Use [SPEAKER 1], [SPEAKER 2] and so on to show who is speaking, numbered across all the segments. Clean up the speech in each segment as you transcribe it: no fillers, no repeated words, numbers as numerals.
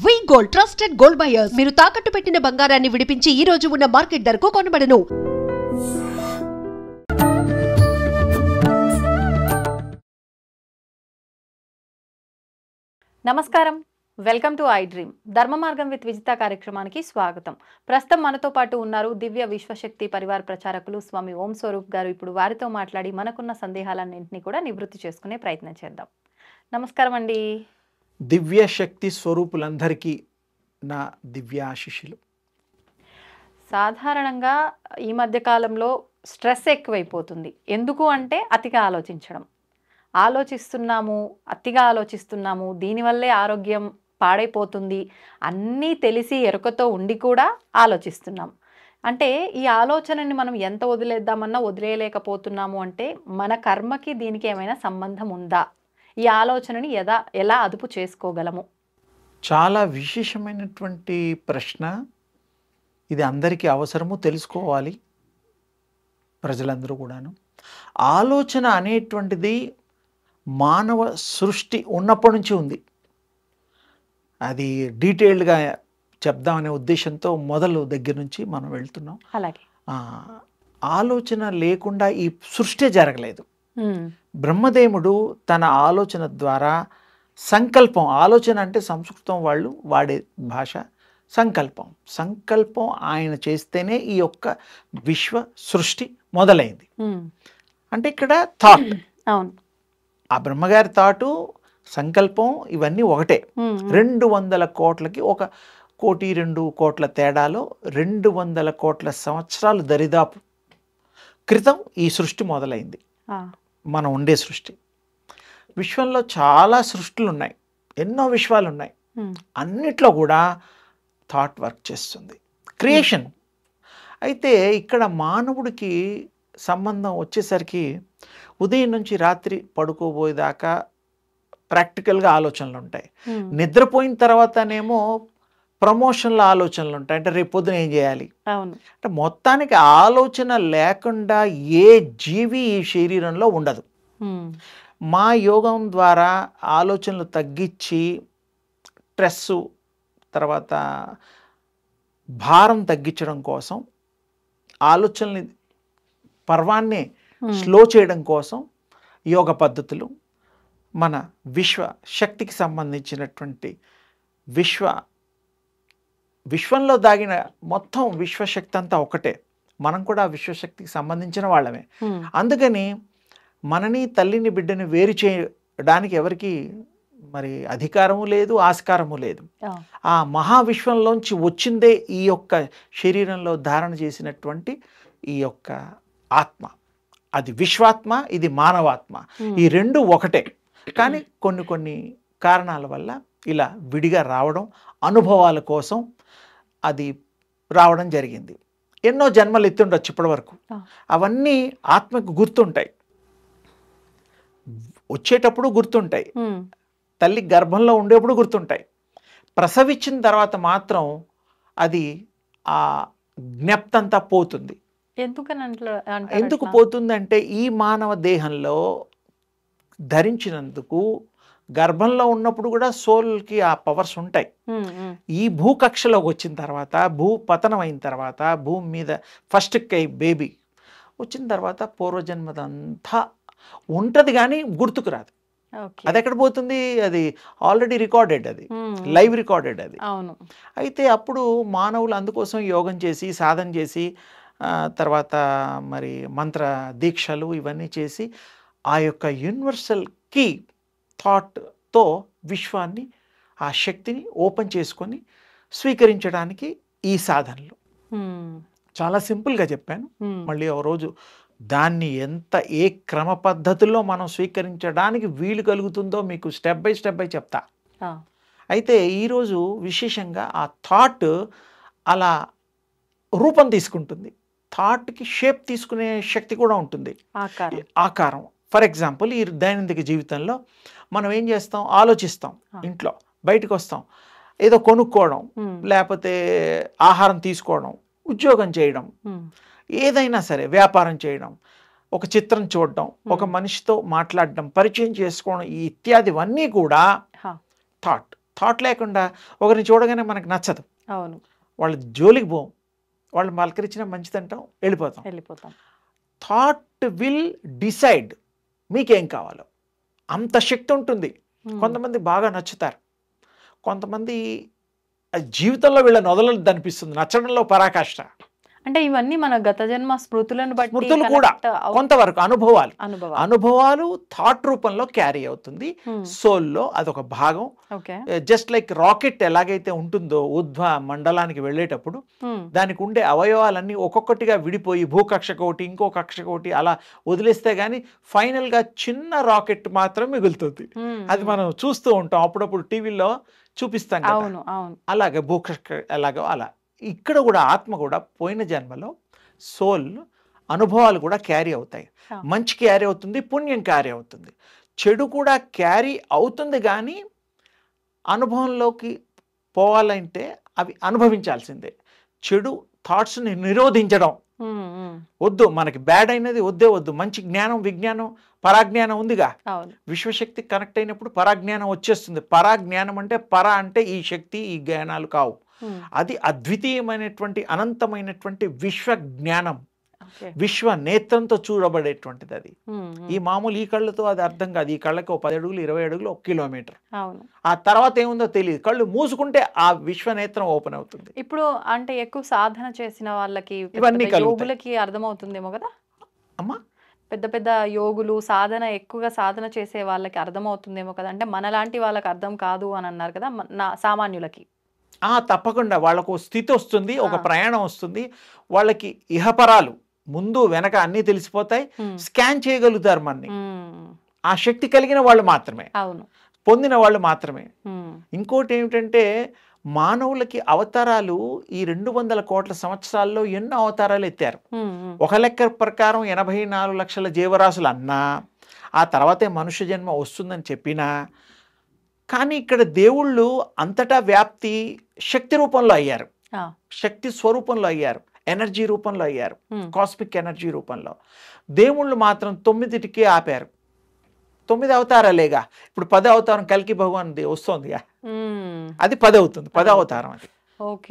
[SPEAKER 1] వి gold trusted gold buyers మీరు తాకట్టు పెట్టిన బంగారాన్ని విడిపించి ఈ రోజు ఉన్న మార్కెట్ ధరకు కొనబడను.
[SPEAKER 2] నమస్కారం, వెల్కమ్ టు ఐ డ్రీమ్. ధర్మ మార్గం విత్ విజిత కార్యక్రమానికి స్వాగతం. ప్రస్తుతం మనతో పాటు ఉన్నారు దివ్య విశ్వశక్తి పరివార ప్రచారకులు స్వామి ఓం స్వరూప్ గారు. ఇప్పుడు వారితో మాట్లాడి మనకున్న సందేహాలన్నింటినీ కూడా నివృత్తి చేసుకునే ప్రయత్నం చేద్దాం. నమస్కారం అండి.
[SPEAKER 3] దివ్య శక్తి స్వరూపులందరికీ నా దివ్యాశిషులు.
[SPEAKER 2] సాధారణంగా ఈ మధ్య కాలంలో స్ట్రెస్ ఎక్కువైపోతుంది. ఎందుకు అంటే అతిగా అతిగా ఆలోచిస్తున్నాము, దీనివల్లే ఆరోగ్యం పాడైపోతుంది, అన్నీ తెలిసి ఎరుకతో ఉండి కూడా ఆలోచిస్తున్నాం. అంటే ఈ ఆలోచనని మనం ఎంత వదిలేద్దామన్నా వదిలేయలేకపోతున్నాము. అంటే మన కర్మకి దీనికి ఏమైనా సంబంధం ఉందా? ఈ ఆలోచనని ఎలా అదుపు చేసుకోగలము?
[SPEAKER 3] చాలా విశేషమైనటువంటి ప్రశ్న ఇది. అందరికీ అవసరము, తెలుసుకోవాలి ప్రజలందరూ కూడాను. ఆలోచన అనేటువంటిది మానవ సృష్టి ఉన్నప్పటి నుంచి ఉంది. అది డీటెయిల్డ్గా చెప్దామనే ఉద్దేశంతో మొదలు దగ్గర నుంచి మనం వెళ్తున్నాం.
[SPEAKER 2] అలాగే
[SPEAKER 3] ఆలోచన లేకుండా ఈ సృష్టి జరగలేదు. బ్రహ్మదేవుడు తన ఆలోచన ద్వారా సంకల్పం, ఆలోచన అంటే సంస్కృతం వాళ్ళు వాడే భాష, సంకల్పం ఆయన చేస్తేనే ఈ యొక్క విశ్వ సృష్టి మొదలైంది. అంటే ఇక్కడ థాట్,
[SPEAKER 2] అవును,
[SPEAKER 3] ఆ బ్రహ్మగారి థాటు, సంకల్పం ఇవన్నీ ఒకటే. 200 కోట్లకి 1 కోటి 2 కోట్ల తేడాలో 200 కోట్ల సంవత్సరాలు దరిదాపు క్రితం ఈ సృష్టి మొదలైంది. మనం ఉండే సృష్టి. విశ్వంలో చాలా సృష్టిలు ఉన్నాయి, ఎన్నో విశ్వాలు ఉన్నాయి. అన్నిట్లో కూడా థాట్ వర్క్ చేస్తుంది, క్రియేషన్. అయితే ఇక్కడ మానవుడికి సంబంధం వచ్చేసరికి ఉదయం నుంచి రాత్రి పడుకోబోయేదాకా ప్రాక్టికల్గా ఆలోచనలు ఉంటాయి. నిద్రపోయిన తర్వాతనేమో ప్రమోషన్ల ఆలోచనలు ఉంటాయి. అంటే రేపు పొద్దున ఏం చేయాలి. అంటే మొత్తానికి ఆలోచన లేకుండా ఏ జీవి ఈ శరీరంలో ఉండదు. మా యోగం ద్వారా ఆలోచనలు తగ్గించి స్ట్రెస్సు, తర్వాత భారం తగ్గించడం కోసం, ఆలోచనని పర్వాన్ని స్లో చేయడం కోసం యోగ పద్ధతులు, మన విశ్వ శక్తికి సంబంధించినటువంటి విశ్వంలో దాగిన మొత్తం విశ్వశక్తి అంతా ఒకటే. మనం కూడా విశ్వశక్తికి సంబంధించిన వాళ్ళమే. అందుకని మనని, తల్లిని, బిడ్డని వేరు చేయడానికి ఎవరికి మరి అధికారము లేదు, ఆస్కారము లేదు. ఆ మహావిశ్వంలోంచి వచ్చిందే ఈ యొక్క శరీరంలో ధారణ చేసినటువంటి ఈ యొక్క ఆత్మ. అది విశ్వాత్మ, ఇది మానవాత్మ. ఈ రెండు ఒకటే. కానీ కొన్ని కారణాల వల్ల ఇలా విడిగా రావడం, అనుభవాల కోసం అది రావడం జరిగింది. ఎన్నో జన్మలు ఎత్తుండొచ్చు ఇప్పటి వరకు. అవన్నీ ఆత్మకు గుర్తుంటాయి, వచ్చేటప్పుడు గుర్తుంటాయి, తల్లి గర్భంలో ఉండేప్పుడు గుర్తుంటాయి. ప్రసవించిన తర్వాత మాత్రం అది ఆ జ్ఞప్తంతా పోతుంది. ఎందుకు పోతుందంటే ఈ మానవ దేహంలో ధరించినందుకు గర్భంలో ఉన్నప్పుడు కూడా సోల్కి ఆ పవర్స్ ఉంటాయి. ఈ భూకక్షలోకి వచ్చిన తర్వాత, భూ పతనం అయిన తర్వాత, భూమి మీద ఫస్ట్ బేబీ వచ్చిన తర్వాత పూర్వజన్మదంతా ఉంటుంది, కానీ గుర్తుకు రాదు. అది ఎక్కడ పోతుంది? అది ఆల్రెడీ రికార్డెడ్, అది లైవ్ రికార్డెడ్ అది. అయితే అప్పుడు మానవులు అందుకోసం యోగం చేసి, సాధన చేసి, తర్వాత మరి మంత్ర దీక్షలు ఇవన్నీ చేసి ఆ యొక్క యూనివర్సల్ కీ థాట్తో విశ్వాన్ని, ఆ శక్తిని ఓపెన్ చేసుకొని స్వీకరించడానికి ఈ సాధనలు. చాలా సింపుల్గా చెప్పాను. మళ్ళీ ఒక రోజు దాన్ని ఏ క్రమ పద్ధతుల్లో మనం స్వీకరించడానికి వీలు కలుగుతుందో మీకు స్టెప్ బై చెప్తా. అయితే ఈరోజు విశేషంగా ఆ థాట్ అలా రూపం తీసుకుంటుంది. థాట్కి షేప్ తీసుకునే శక్తి కూడా ఉంటుంది, ఆకారం. ఫర్ ఎగ్జాంపుల్, ఈ దైనందిక జీవితంలో మనం ఏం చేస్తాం? ఆలోచిస్తాం, ఇంట్లో బయటకు వస్తాం, ఏదో కొనుక్కోవడం, లేకపోతే ఆహారం తీసుకోవడం, ఉద్యోగం చేయడం, ఏదైనా సరే వ్యాపారం చేయడం, ఒక చిత్రం చూడడం, ఒక మనిషితో మాట్లాడడం, పరిచయం చేసుకోవడం, ఈ ఇత్యాదివన్నీ కూడా థాట్ లేకుండా ఒకరిని చూడగానే మనకు నచ్చదు,
[SPEAKER 2] అవును,
[SPEAKER 3] వాళ్ళ జోలికి పోం, వాళ్ళు పలకరించిన మంచిదంటాం,
[SPEAKER 2] వెళ్ళిపోతాం.
[SPEAKER 3] థాట్ విల్ డిసైడ్ మీకేం కావాలో, అంత శక్తి ఉంటుంది. కొంతమంది బాగా నచ్చుతారు, కొంతమంది జీవితంలో వీళ్ళని వదలదు అనిపిస్తుంది, నచ్చడంలో పరాకాష్ట.
[SPEAKER 2] అంటే ఇవన్నీ మన గత జన్మ స్మృతులను బట్టి
[SPEAKER 3] స్మృతులు కూడా కొంతవరకు అనుభవాలు థాట్ రూపంలో క్యారీ అవుతుంది సోల్లో, అదొక భాగం. జస్ట్ లైక్ రాకెట్ ఎలాగైతే ఉంటుందో ఊర్ధ్వ మండలానికి వెళ్ళేటప్పుడు దానికి ఉండే అవయవాలన్నీ ఒక్కొక్కటిగా విడిపోయి భూకక్షకు ఒకటి ఇంకో కక్షకు ఒకటి అలా వదిలేస్తే గానీ ఫైనల్ గా చిన్న రాకెట్ మాత్రం మిగులుతుంది. అది మనం చూస్తూ ఉంటాం, అప్పుడప్పుడు టీవీలో చూపిస్తాం కదా, అలాగే భూకక్ష ఎలాగో అలా ఇక్కడ కూడా ఆత్మ కూడా పోయిన జన్మలో సోల్ అనుభవాలు కూడా క్యారీ అవుతాయి. మంచి క్యారీ అవుతుంది, పుణ్యం క్యారీ అవుతుంది, చెడు కూడా క్యారీ అవుతుంది. కానీ అనుభవంలోకి పోవాలంటే అవి అనుభవించాల్సిందే. చెడు థాట్స్ని నిరోధించడం వద్దు, మనకి బ్యాడ్ అయినది వద్దే వద్దు. మంచి జ్ఞానం, విజ్ఞానం, పరాజ్ఞానం ఉందిగా, విశ్వశక్తి కనెక్ట్ అయినప్పుడు పరాజ్ఞానం వచ్చేస్తుంది. పరాజ్ఞానం అంటే అంటే ఈ శక్తి ఈ జ్ఞానాలు కావు, అది అద్వితీయమైనటువంటి అనంతమైనటువంటి విశ్వ జ్ఞానం, విశ్వ నేత్రంతో చూడబడేటువంటిది. అది ఈ మామూలు ఈ కళ్ళతో అది అర్థం కాదు. ఈ కళ్ళకి 10 అడుగులు 20 అడుగులు 1 కిలోమీటర్, ఆ తర్వాత ఏముందో తెలియదు. కళ్ళు మూసుకుంటే ఆ విశ్వ నేత్రం ఓపెన్ అవుతుంది.
[SPEAKER 2] ఇప్పుడు అంటే ఎక్కువ సాధన చేసిన వాళ్ళకి, యోగులకి అర్థమవుతుందేమో కదా
[SPEAKER 3] అమ్మా,
[SPEAKER 2] పెద్ద పెద్ద యోగులు ఎక్కువగా సాధన చేసే వాళ్ళకి అర్థమవుతుందేమో కదా, అంటే మనలాంటి వాళ్ళకి అర్థం కాదు అని అన్నారు కదా, సామాన్యులకి.
[SPEAKER 3] తప్పకుండా వాళ్ళకు స్థితి వస్తుంది, ఒక ప్రయాణం వస్తుంది, వాళ్ళకి ఇహపరాలు ముందు వెనక అన్నీ తెలిసిపోతాయి, స్కాన్ చేయగలుగుతారు మనని. ఆ శక్తి కలిగిన వాళ్ళు మాత్రమే, పొందిన వాళ్ళు మాత్రమే. ఇంకోటి ఏమిటంటే మానవులకి అవతారాలు ఈ 200 కోట్ల సంవత్సరాల్లో ఎన్నో అవతారాలు ఎత్తారు. ఒక లెక్క ప్రకారం 84 లక్షల జీవరాశులు అన్నా, ఆ తర్వాతే మనుష్య జన్మ వస్తుందని చెప్పినా, కానీ ఇక్కడ దేవుళ్ళు అంతటా వ్యాప్తి శక్తి రూపంలో అయ్యారు, శక్తి స్వరూపంలో అయ్యారు, ఎనర్జీ రూపంలో అయ్యారు, కాస్మిక్ ఎనర్జీ రూపంలో. దేవుళ్ళు మాత్రం 9టికే ఆపారు. 9 అవతారాలేగా. ఇప్పుడు 10 అవతారం కల్కి భగవాన్ వస్తుంది, అది 10 అవుతుంది, 10 అవతారం. అది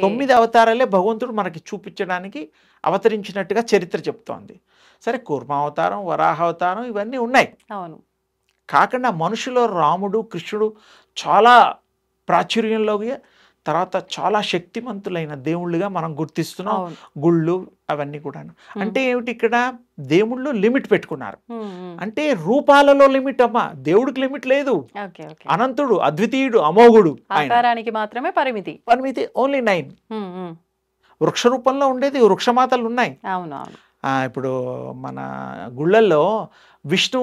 [SPEAKER 3] 9 అవతారాలే భగవంతుడు మనకి చూపించడానికి అవతరించినట్టుగా చరిత్ర చెప్తోంది. సరే, కూర్మావతారం, వరాహావతారం ఇవన్నీ ఉన్నాయి. కాకుండా మనుషులో రాముడు, కృష్ణుడు చాలా ప్రాచుర్యంలోకి, తర్వాత చాలా శక్తిమంతులైన దేవుళ్ళుగా మనం గుర్తిస్తున్నాం. గుళ్ళు అవన్నీ కూడాను. అంటే ఏమిటి, ఇక్కడ దేవుళ్ళు లిమిట్ పెట్టుకున్నారు. అంటే రూపాలలో లిమిట్ అమ్మా, దేవుడికి లిమిట్ లేదు. అనంతుడు, అద్వితీయుడు, అమోఘుడు,
[SPEAKER 2] ఆకారానికి మాత్రమే పరిమితి
[SPEAKER 3] ఓన్లీ 9. వృక్ష రూపంలో ఉండేది వృక్షమాతలు ఉన్నాయి. ఇప్పుడు మన గుళ్ళల్లో విష్ణు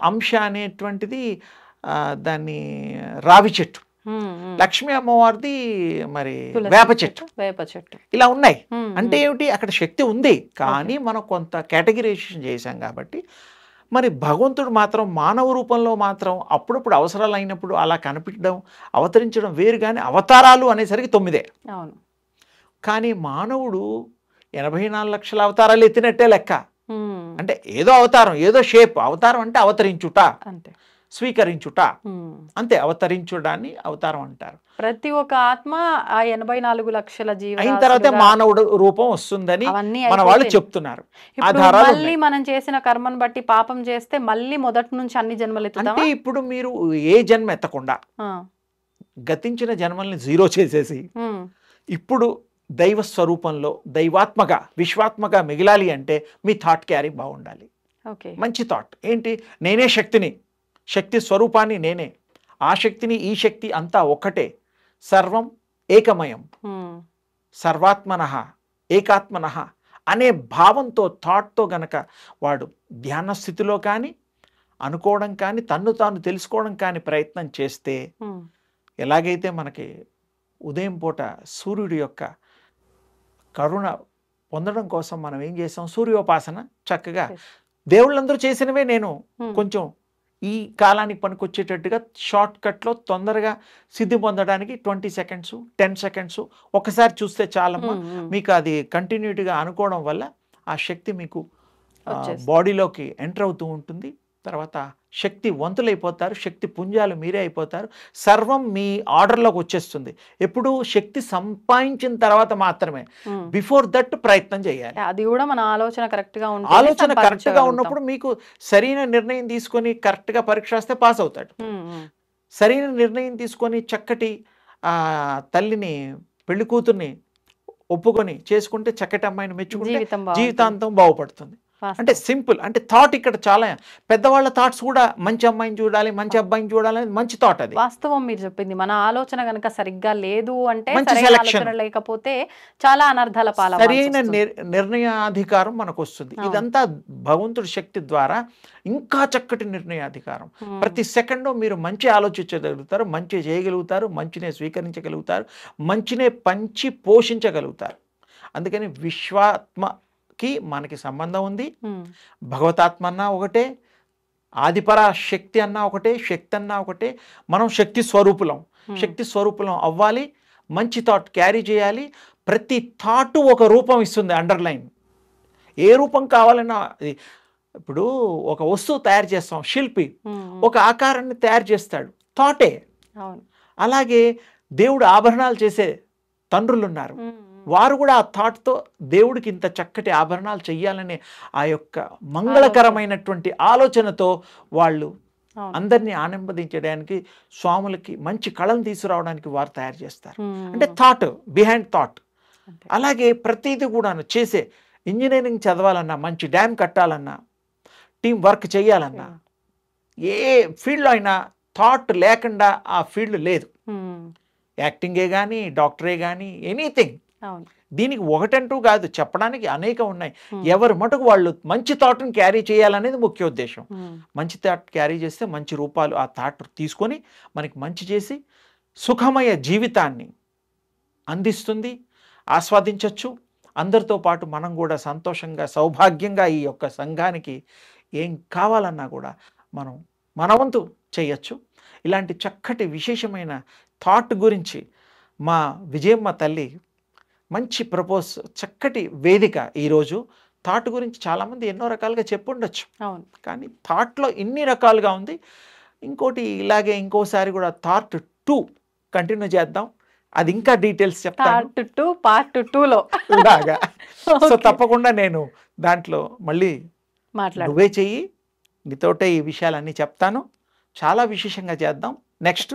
[SPEAKER 3] అంశ అనేటువంటిది దాన్ని రావి చెట్టు, లక్ష్మీ అమ్మవారిది మరి వేప చెట్టు, ఇలా ఉన్నాయి. అంటే ఏమిటి, అక్కడ శక్తి ఉంది, కానీ మనం కొంత కేటగిరైజేషన్ చేశాం కాబట్టి. మరి భగవంతుడు మాత్రం మానవ రూపంలో మాత్రం అప్పుడప్పుడు అవసరాలు అయినప్పుడు అలా కనిపించడం, అవతరించడం వేరు. కానీ అవతారాలు అనేసరికి 9. కానీ మానవుడు 84 లక్షల అవతారాలు ఎత్తినట్టే లెక్క. అంటే ఏదో అవతారం, ఏదో షేప్. అవతారం అంటే అవతరించుట, స్వీకరించుట, అంతే. అవతరించుడాన్ని అవతారం అంటారు.
[SPEAKER 2] ప్రతి ఒక్క ఆత్మ ఆ 84 లక్షల జీవ
[SPEAKER 3] అయిన తర్వాత మానవుడు రూపం వస్తుందని మన వాళ్ళు చెప్తున్నారు.
[SPEAKER 2] మళ్ళీ మనం చేసిన కర్మను బట్టి పాపం చేస్తే మళ్ళీ మొదటి నుంచి అన్ని జన్మలు ఎత్తుతామా?
[SPEAKER 3] అంటే ఇప్పుడు మీరు ఏ జన్మ ఎత్తకుండా గతించిన జన్మల్ని 0 చేసేసి ఇప్పుడు దైవ స్వరూపంలో దైవాత్మగా, విశ్వాత్మగా మిగిలాలి అంటే మీ థాట్ క్యారీ బాగుండాలి. మంచి థాట్ ఏంటి, నేనే శక్తిని, శక్తి స్వరూపాన్ని నేనే, ఆ శక్తిని ఈ శక్తి అంతా ఒక్కటే, సర్వం ఏకమయం, సర్వాత్మనః ఏకాత్మనః అనే భావంతో, థాట్తో గనక వాడు ధ్యాన స్థితిలో కానీ అనుకోవడం కానీ తన్ను తాను తెలుసుకోవడం కానీ ప్రయత్నం చేస్తే, ఎలాగైతే మనకి ఉదయం పూట సూర్యుడి యొక్క కరుణ పొందడం కోసం మనం ఏం చేసాం, సూర్యోపాసన చక్కగా దేవుళ్ళందరూ చేసినవే నేను కొంచెం ఈ కాలానికి పనికొచ్చేటట్టుగా షార్ట్ కట్లో తొందరగా సిద్ధి పొందడానికి 20 సెకండ్స్ 10 సెకండ్స్ ఒకసారి చూస్తే చాలమ్మా. మీకు అది కంటిన్యూటీగా అనుకోవడం వల్ల ఆ శక్తి మీకు బాడీలోకి ఎంటర్ అవుతూ ఉంటుంది. తర్వాత శక్తి వంతులైపోతారు, శక్తి పుంజాలు మీరే అయిపోతారు. సర్వం మీ ఆర్డర్లోకి వచ్చేస్తుంది. ఎప్పుడు శక్తి సంపాదించిన తర్వాత మాత్రమే, బిఫోర్ దట్ ప్రయత్నం చేయాలి.
[SPEAKER 2] అది కూడా మన ఆలోచన కరెక్ట్గా ఉంటే
[SPEAKER 3] ఆలోచన కరెక్ట్గా ఉన్నప్పుడు మీకు సరైన నిర్ణయం తీసుకొని కరెక్ట్గా పరీక్ష రాస్తే పాస్ అవుతాడు. సరైన నిర్ణయం తీసుకొని చక్కటి తల్లిని, పెళ్లి కూతుర్ని ఒప్పుకొని చేసుకుంటే, చక్కటి అమ్మాయిని మెచ్చుకుంటే జీవితాంతం బాగుపడుతుంది. అంటే సింపుల్, అంటే థాట్ ఇక్కడ చాలా పెద్దవాళ్ళ థాట్స్ కూడా మంచి అమ్మాయిని చూడాలి, మంచి అబ్బాయిని చూడాలి అనేది మంచి థాట్. అది
[SPEAKER 2] వాస్తవం మీరు చెప్పింది. మన ఆలోచన కనుక సరిగ్గా లేదు అంటే,
[SPEAKER 3] మంచి
[SPEAKER 2] సరైన
[SPEAKER 3] selection.
[SPEAKER 2] ఆలోచన లేకపోతే చాలా అనర్థాల
[SPEAKER 3] సరైన నిర్ణయాధికారం మనకు వస్తుంది. ఇదంతా భగవంతుడి శక్తి ద్వారా ఇంకా చక్కటి నిర్ణయాధికారం. ప్రతి సెకండ్ మీరు మంచి ఆలోచించగలుగుతారు, మంచి చేయగలుగుతారు, మంచినే స్వీకరించగలుగుతారు, మంచినే పంచి పోషించగలుగుతారు. అందుకని విశ్వాత్మకి మనకి సంబంధం ఉంది. భగవతాత్మ అన్నా ఒకటే, ఆదిపర శక్తి అన్నా ఒకటే, శక్తి అన్నా ఒకటే. మనం శక్తి స్వరూపులం. శక్తి స్వరూపులం అవ్వాలి, మంచి థాట్ క్యారీ చేయాలి. ప్రతి థాట్ ఒక రూపం ఇస్తుంది, అండర్లైన్. ఏ రూపం కావాలన్నా, ఇప్పుడు ఒక వస్తువు తయారు చేస్తాం, శిల్పి ఒక ఆకారాన్ని తయారు చేస్తాడు, థాటే. అలాగే దేవుడు ఆభరణాలు చేసే తండ్రులు ఉన్నారు, వారు కూడా ఆ థాట్తో దేవుడికి ఇంత చక్కటి ఆభరణాలు చెయ్యాలనే ఆ యొక్క మంగళకరమైనటువంటి ఆలోచనతో వాళ్ళు అందరినీ ఆనందించడానికి, స్వాములకి మంచి కళను తీసుకురావడానికి వారు తయారు చేస్తారు. అంటే థాట్, బిహైండ్ థాట్. అలాగే ప్రతిదీ కూడా చేసే, ఇంజనీరింగ్ చదవాలన్నా, మంచి డ్యామ్ కట్టాలన్నా, టీం వర్క్ చేయాలన్నా, ఏ ఫీల్డ్లో అయినా థాట్ లేకుండా ఆ ఫీల్డ్ లేదు. యాక్టింగే కానీ, డాక్టరే కానీ, ఎనీథింగ్. దీనికి ఒకటంటూ కాదు, చెప్పడానికి అనేకం ఉన్నాయి. ఎవరు మటుకు వాళ్ళు మంచి థాట్ని క్యారీ చేయాలనేది ముఖ్య ఉద్దేశం. మంచి థాట్ క్యారీ చేస్తే మంచి రూపాలు ఆ థాట్ తీసుకొని మనకి మంచి చేసి సుఖమయ జీవితాన్ని అందిస్తుంది, ఆస్వాదించవచ్చు. అందరితో పాటు మనం కూడా సంతోషంగా, సౌభాగ్యంగా ఈ యొక్క సంఘానికి ఏం కావాలన్నా కూడా మనం మన వంతు చేయొచ్చు. ఇలాంటి చక్కటి విశేషమైన థాట్ గురించి మా విజయమ్మ తల్లి మంచి ప్రపోజ్, చక్కటి వేదిక. ఈరోజు థాట్ గురించి చాలామంది ఎన్నో రకాలుగా చెప్పుండొచ్చు, కానీ థాట్లో ఇన్ని రకాలుగా ఉంది. ఇంకోటి ఇలాగే ఇంకోసారి కూడా థాట్ 2 కంటిన్యూ చేద్దాం. అది ఇంకా డీటెయిల్స్ చెప్తాను
[SPEAKER 2] పార్ట్ 2లో
[SPEAKER 3] లాగా. సో తప్పకుండా నేను దాంట్లో మళ్ళీ నువ్వే చెయ్యి, నీతోటే ఈ విషయాలన్నీ చెప్తాను. చాలా విశేషంగా చేద్దాం. నెక్స్ట్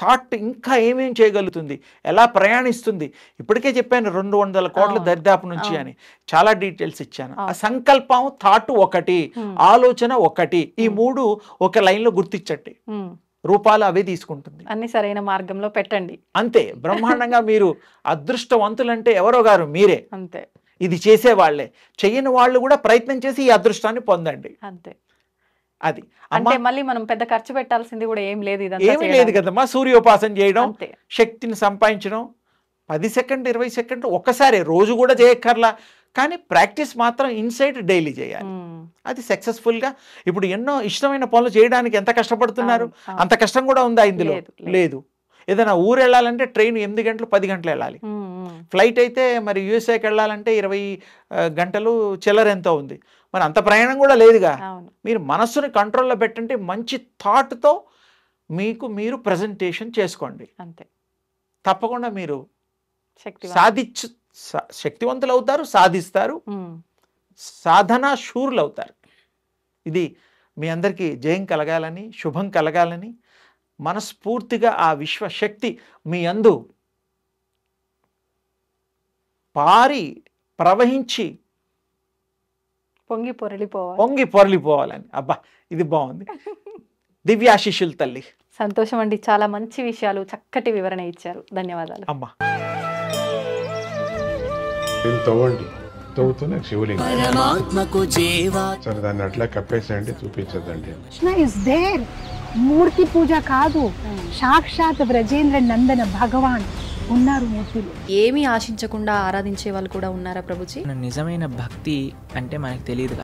[SPEAKER 3] థాట్ ఇంకా ఏమేం చేయగలుగుతుంది, ఎలా ప్రయాణిస్తుంది. ఇప్పటికే చెప్పాను 200 కోట్ల దరిదాపు నుంచి అని, చాలా డీటెయిల్స్ ఇచ్చాను. ఆ సంకల్పం, థాట్ ఒకటి, ఆలోచన ఒకటి, ఈ 3 ఒక లైన్లో గుర్తించండి. రూపాలు అవే తీసుకుంటుంది.
[SPEAKER 2] అన్ని సరైన మార్గంలో పెట్టండి, అంతే.
[SPEAKER 3] బ్రహ్మాండంగా మీరు అదృష్టవంతులంటే ఎవరో గారు మీరే.
[SPEAKER 2] అంతే.
[SPEAKER 3] ఇది చేసేవాళ్లే, చెయ్యని వాళ్ళు కూడా ప్రయత్నం చేసి ఈ అదృష్టాన్ని పొందండి.
[SPEAKER 2] అంతే.
[SPEAKER 3] అది
[SPEAKER 2] అంటే మళ్ళీ మనం పెద్ద ఖర్చు పెట్టాల్సింది కూడా ఏం లేదు,
[SPEAKER 3] ఏమీ లేదు కదమ్మా. సూర్యోపాసన చేయడం, శక్తిని సంపాదించడం, 10 సెకండ్ 20 సెకండ్ ఒక్కసారి, రోజు కూడా చేయక్కర్లా. కానీ ప్రాక్టీస్ మాత్రం ఇన్సైడ్ డైలీ చేయాలి. అది సక్సెస్ఫుల్గా. ఇప్పుడు ఎన్నో ఇష్టమైన పనులు చేయడానికి ఎంత కష్టపడుతున్నారు, అంత కష్టం కూడా ఉందా ఇందులో? లేదు. ఏదైనా ఊరు వెళ్ళాలంటే ట్రైన్ 8 గంటలు 10 గంటలు వెళ్ళాలి. ఫ్లైట్ అయితే మరి యూఎస్ఏకి వెళ్ళాలంటే 20 గంటలు చిల్లర ఎంతో ఉంది. మరి అంత ప్రయాణం కూడా లేదుగా. మీరు మనస్సుని కంట్రోల్లో పెట్టండి, మంచి థాట్తో మీకు మీరు ప్రజెంటేషన్ చేసుకోండి. అంతే. తప్పకుండా మీరు శక్తివంతులు అవుతారు, సాధిస్తారు, సాధనా శూరులు అవుతారు. ఇది మీ అందరికీ జయం కలగాలని, శుభం కలగాలని మనస్ఫూర్తిగా ఆ విశ్వశక్తి మీ యందు పారి ప్రవహించి పొంగి పొరలిపోవాలని. అబ్బా, ఇది బాగుంది. దివ్యాశిష్యులు తల్లి.
[SPEAKER 2] సంతోషం అండి, చాలా మంచి విషయాలు, చక్కటి వివరణ ఇచ్చారు. ధన్యవాదాలు
[SPEAKER 3] అమ్మా.
[SPEAKER 4] తవ్వుతూనే శివలింగం. సరే, దాన్ని అట్లా కప్పేసేయండి, చూపించదండి.
[SPEAKER 5] మూర్తి పూజ కాదు, సాక్షాత్ బ్రజేంద్ర నందన భగవాన్ ఉన్నారు మూర్తిలో.
[SPEAKER 2] ఏమీ ఆశించకుండా ఆరాధించే వాళ్ళు కూడా ఉన్నారా ప్రభుజీ?
[SPEAKER 6] నిజమైన భక్తి అంటే మనకు తెలియదు.